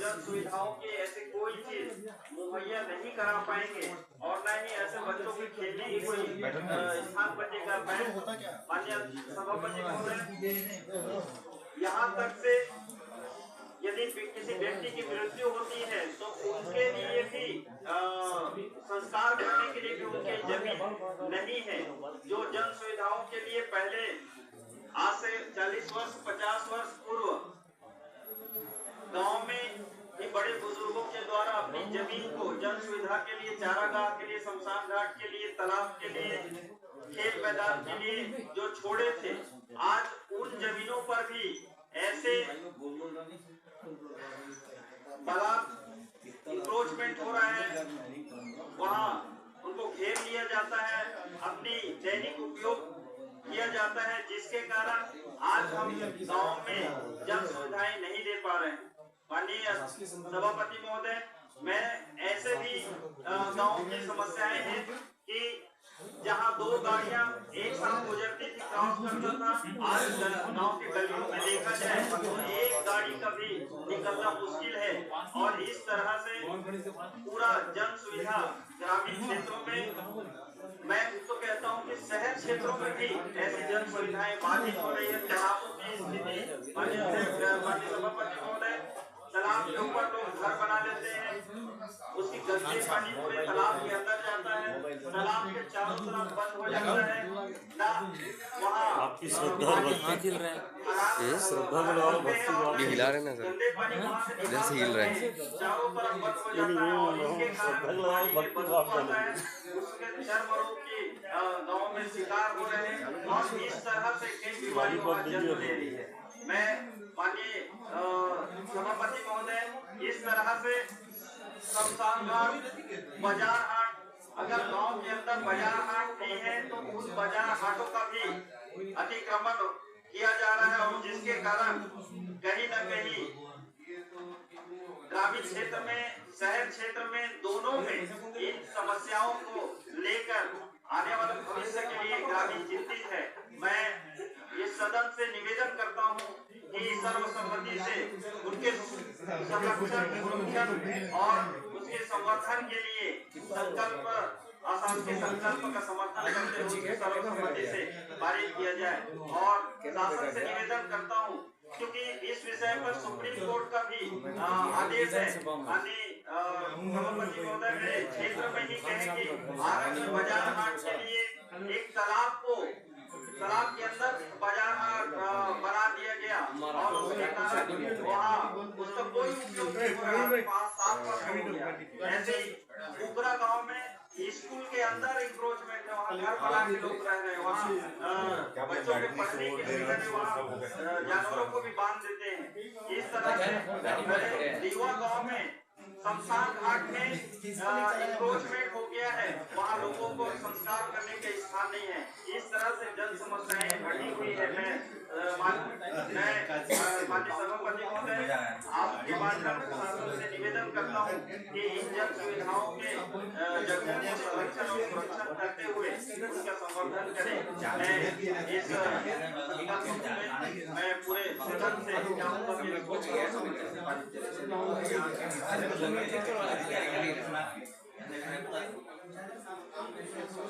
जन सुविधाओं की ऐसी कोई चीज मुहैया नहीं करा पाएंगे और न ही ऐसे बच्चों के खेलने की कोई स्थान बचेगा। माननीय सभापति महोदय, यहाँ तक से यदि किसी व्यक्ति की मृत्यु होती है तो उनके लिए भी संस्कार करने के लिए भी उनकी जमीन नहीं है। जो जन सुविधाओं के लिए पहले आज से 40 वर्ष 50 वर्ष पूर्व गांव में ही बड़े बुजुर्गों के द्वारा अपनी जमीन को जन सुविधा के लिए, चारागाह के लिए, शमशान घाट के लिए, तालाब के लिए, खेल मैदान के लिए जो छोड़े थे, आज उन जमीनों पर भी ऐसे तालाब इंक्रोचमेंट हो रहा है, वहाँ उनको घेर लिया जाता है, अपनी दैनिक उपयोग किया जाता है, जिसके कारण आज हम गांव में जन सुविधाएं नहीं दे पा रहे हैं। माननीय सभापति महोदय, मैं ऐसे भी गांव की समस्याएं हैं कि जहां 2 गाड़ियां एक साथ गुजरती थी, क्रॉस करता था, आज गांव के गलियों में देखा जाए तो एक गाड़ी का भी निकलना मुश्किल है। और इस तरह से पूरा जन सुविधा ग्रामीण क्षेत्रों में, मैं तो कहता हूं कि शहर क्षेत्रों में भी ऐसी जन सुविधाएं बाधित हो रही है। तालाबों की स्थिति, माननीय सभापति महोदय, तालाब के ऊपर लोग घर बना लेते हैं, उसकी गंदगी पानी पूरे तालाब के अंदर जाता है, तालाब के चारों तरफ बंद हो जाता है ना, वहाँ आपकी श्रद्धा और भक्ति खिल रहे हैं, ये श्रद्धा बनाओ भक्ति, ये हिला रहे ना सर, इधर से हिल रहे हैं, चारों तरफ बंद हो जाता है और इसके कारण भक्ति बढ़ता है, उसके चर्म रोग की गाँव में शिकार हो रहे हैं और इस तरह से कई बीमारियों का जन्म ले रही है। मैं माननीय सभापति महोदय, इस तरह से शमशान घाट, बाजार हाट, अगर गांव के अंदर बाजार हाट नहीं है तो उन बाजार हाटों का भी अतिक्रमण किया जा रहा है और जिसके कारण कहीं न कहीं ग्रामीण क्षेत्र में, शहर क्षेत्र में, दोनों में इन समस्याओं को लेकर आने वाले भविष्य के लिए ग्रामीण चिंतित है। मैं इस सदन से निवेदन करता हूं कि सर्वसम्मति से उनके संरक्षण और उसके संवर्धन के लिए संकल्प, अशांति संकल्प का समर्थन करते हुए सर्वसम्मति से पारित किया जाए। और शासन से निवेदन करता हूं, क्योंकि इस विषय पर सुप्रीम कोर्ट का भी आदेश है। सभापति महोदय, मेरे क्षेत्र में ही कहें कि आरंभ में बाजार हाट के लिए एक तालाब के अंदर बाजार हाट बना दिया गया और उसके कारण वहाँ उसका कोई उपयोग नहीं हो रहा, 5-7 वर्ष हो गया। ऐसे ही उबरा गांव में स्कूल के अंदर इंक्रोचमेंट है, वहाँ घर बना के लोग रह रहे हैं, वहाँ बच्चों के पढ़ने के लिए वहाँ जानवरों को भी बांध देते हैं। इस तरह से दीवा गांव में शमशान घाट में इंक्रोचमेंट हो गया है, वहाँ लोगों को संस्कार करने के स्थान नहीं है। इस तरह से जन समस्याएं बढ़ी हुई है। मैं माननीय सभापति महोदय, आपके माध्यम से निवेदन करता हूँ कि इन जन सुविधाओं के जगहों को संरक्षण और सुरक्षण करते हुए उनका संवर्धन करें। मैं इस मैं पूरे सदन से चाहूँगा कि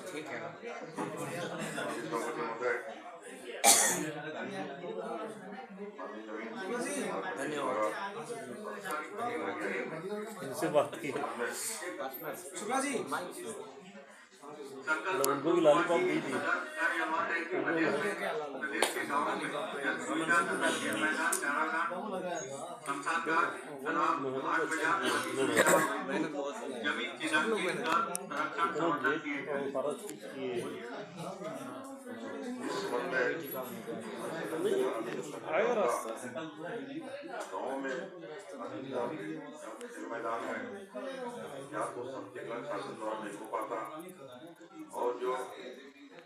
ठीक है। धन्यवाद। इनसे बात की शुक्ला जी, उनको भी लॉलीपॉप दी थी। आएगा रास्ता गाँव में मैदान है, या तो सब शासन द्वारा नहीं हो पाता और जो